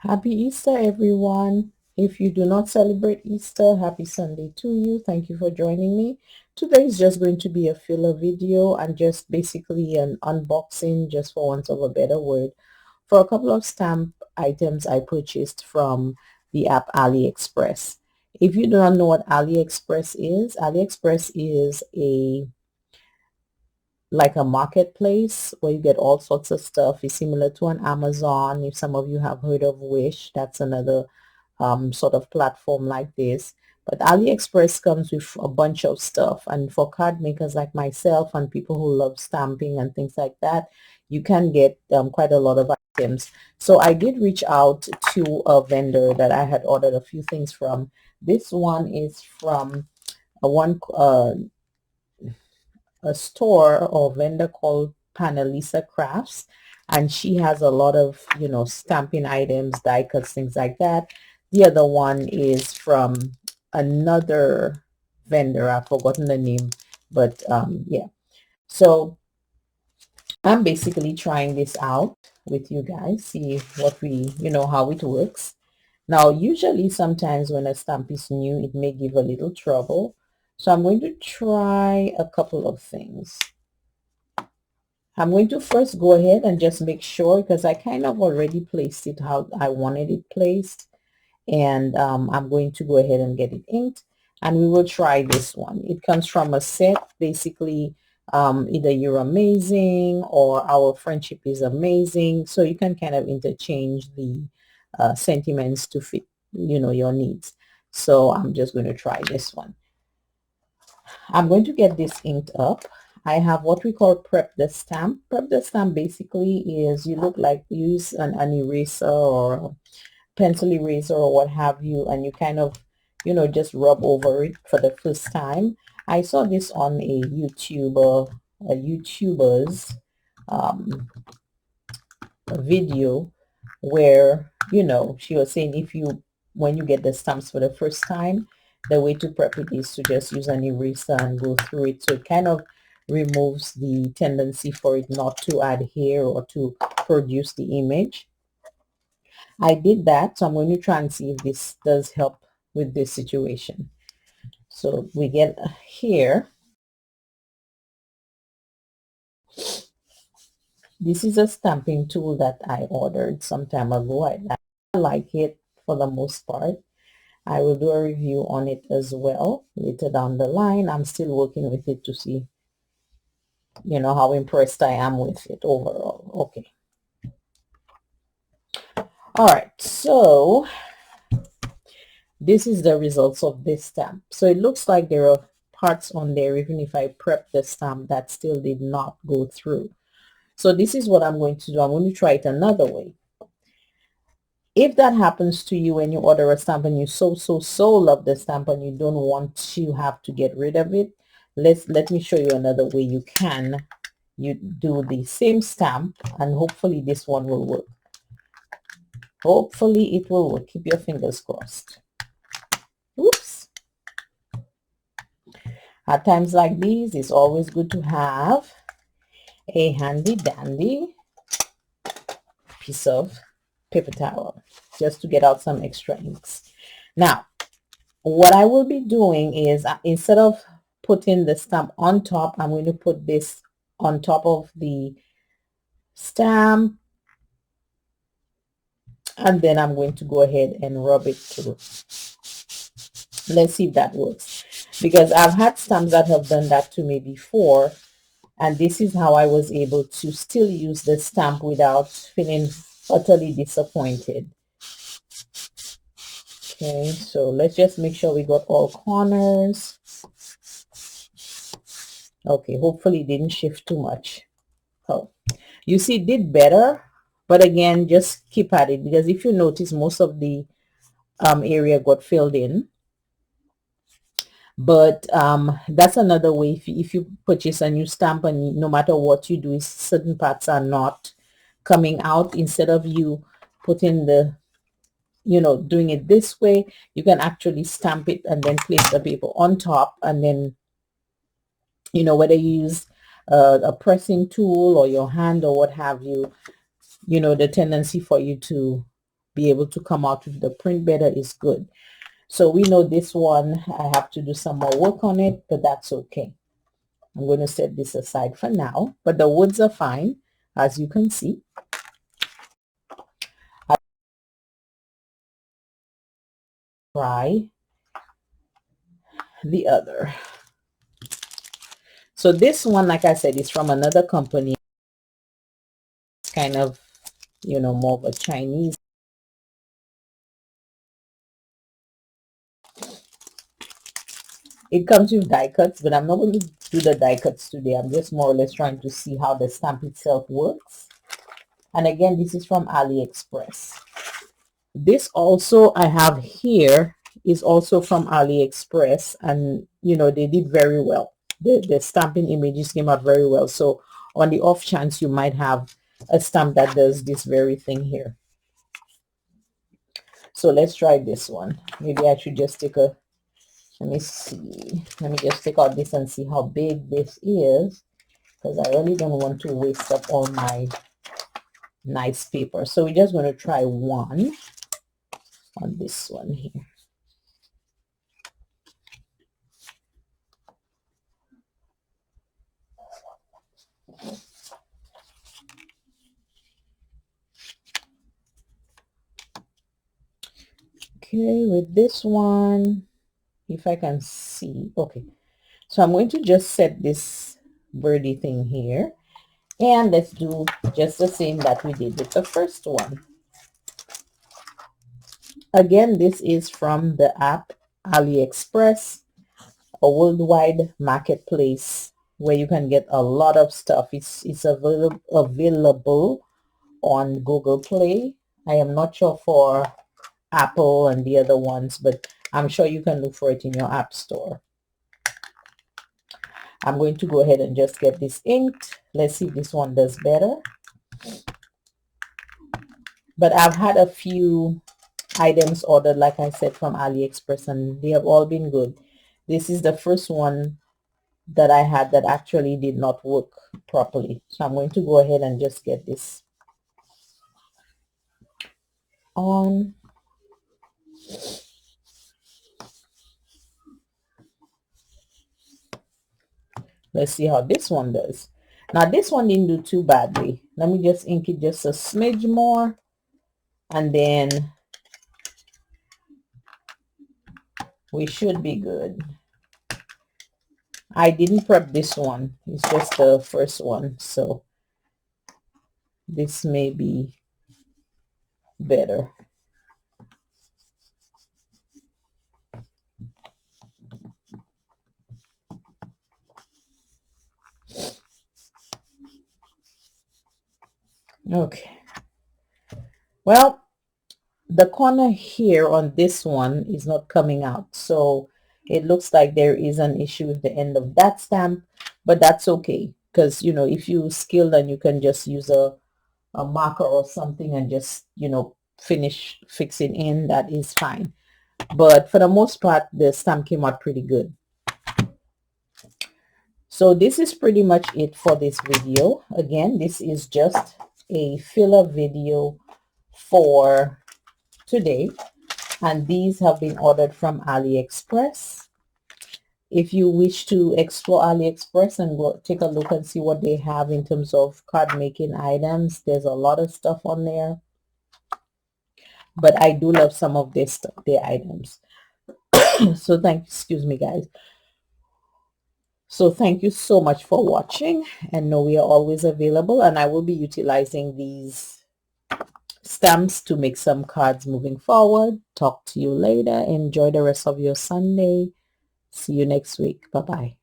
Happy Easter, everyone. If you do not celebrate Easter, happy Sunday to you. Thank you for joining me. Today is just going to be a filler video and just basically an unboxing, just for want of a better word, for a couple of stamp items I purchased from the app Aliexpress. If you do not know what AliExpress is a like a marketplace where you get all sorts of stuff. It's similar to an Amazon. If some of you have heard of Wish, that's another sort of platform like this. But AliExpress comes with a bunch of stuff. And for card makers like myself and people who love stamping and things like that, you can get quite a lot of items. So I did reach out to a vendor that I had ordered a few things from. This one is from a store or vendor called Panelisa Crafts, and she has a lot of stamping items, die cuts, things like that. The other one is from another vendor. I've forgotten the name, but yeah. So I'm basically trying this out with you guys, see what how it works. Now, usually sometimes when a stamp is new, it may give a little trouble. So I'm going to try a couple of things. I'm going to first go ahead and just make sure, because I kind of already placed it how I wanted it placed. And I'm going to go ahead and get it inked. And we will try this one. It comes from a set, basically, either you're amazing or our friendship is amazing. So you can kind of interchange the sentiments to fit, your needs. So I'm just going to try this one. I'm going to get this inked up. I have what we call prep the stamp. Prep the stamp basically is you look like use an eraser or a pencil eraser or what have you, and you kind of, just rub over it for the first time. I saw this on a YouTuber's a video where, she was saying when you get the stamps for the first time, the way to prep it is to just use an eraser and go through it. So it kind of removes the tendency for it not to adhere or to produce the image. I did that, so I'm going to try and see if this does help with this situation. So we get here. This is a stamping tool that I ordered some time ago. I like it for the most part. I will do a review on it as well later down the line. I'm still working with it to see, how impressed I am with it overall. Okay. All right. So this is the results of this stamp. So it looks like there are parts on there, even if I prep the stamp, that still did not go through. So this is what I'm going to do. I'm going to try it another way. If that happens to you when you order a stamp and you so love the stamp and you don't want to have to get rid of it, let me show you another way you do the same stamp, and hopefully this one will work. Hopefully it will work. Keep your fingers crossed. Oops. At times like these, it's always good to have a handy dandy piece of paper towel just to get out some extra inks. Now, what I will be doing is instead of putting the stamp on top, I'm going to put this on top of the stamp, and then I'm going to go ahead and rub it through. Let's see if that works, because I've had stamps that have done that to me before, and this is how I was able to still use the stamp without feeling utterly disappointed. Okay, so let's just make sure we got all corners. Okay, hopefully it didn't shift too much. Oh, you see it did better, but again, just keep at it, because if you notice, most of the area got filled in. But that's another way. If you purchase a new stamp and no matter what you do, certain parts are not coming out, instead of you putting the doing it this way, you can actually stamp it and then place the paper on top, and then whether you use a pressing tool or your hand or what have you, the tendency for you to be able to come out with the print better is good. So we know this one, I have to do some more work on it, but that's okay. I'm going to set this aside for now, but the woods are fine, as you can see. I'll try the other. So this one, like I said, is from another company. It's kind of, you know, more of a Chinese. It comes with die cuts, but I'm not going to do the die cuts today. I'm just more or less trying to see how the stamp itself works. And again, this is from Aliexpress. This also I have here is also from Aliexpress, and you know, they did very well. The stamping images came out very well. So on the off chance you might have a stamp that does this very thing here. So let's try this one. Maybe I should just take a, let me see, let me just take out this and see how big this is, because I really don't want to waste up all my nice paper. So we're just going to try one on this one here. Okay, with this one, if I can see, okay, so I'm going to just set this birdie thing here, and let's do just the same that we did with the first one. Again, this is from the app AliExpress, a worldwide marketplace where you can get a lot of stuff. It's available on Google Play. I am not sure for Apple and the other ones, but I'm sure you can look for it in your app store. I'm going to go ahead and just get this inked. Let's see if this one does better. But I've had a few items ordered, like I said, from AliExpress, and they have all been good. This is the first one that I had that actually did not work properly. So I'm going to go ahead and just get this on. Let's see how this one does. Now this one didn't do too badly. Let me just ink it just a smidge more, and then we should be good. I didn't prep this one. It's just the first one, so this may be better. Okay. Well, the corner here on this one is not coming out, so it looks like there is an issue with the end of that stamp, but that's okay, because you know, if you skilled, and you can just use a marker or something and just, you know, finish fixing in, that is fine. But for the most part, the stamp came out pretty good. So this is pretty much it for this video. Again, this is just a filler video for today, and these have been ordered from AliExpress. If you wish to explore AliExpress and go take a look and see what they have in terms of card making items, there's a lot of stuff on there, but I do love some of their stuff, their items. So excuse me guys. So thank you so much for watching, and know we are always available, and I will be utilizing these stamps to make some cards moving forward. Talk to you later. Enjoy the rest of your Sunday. See you next week. Bye bye.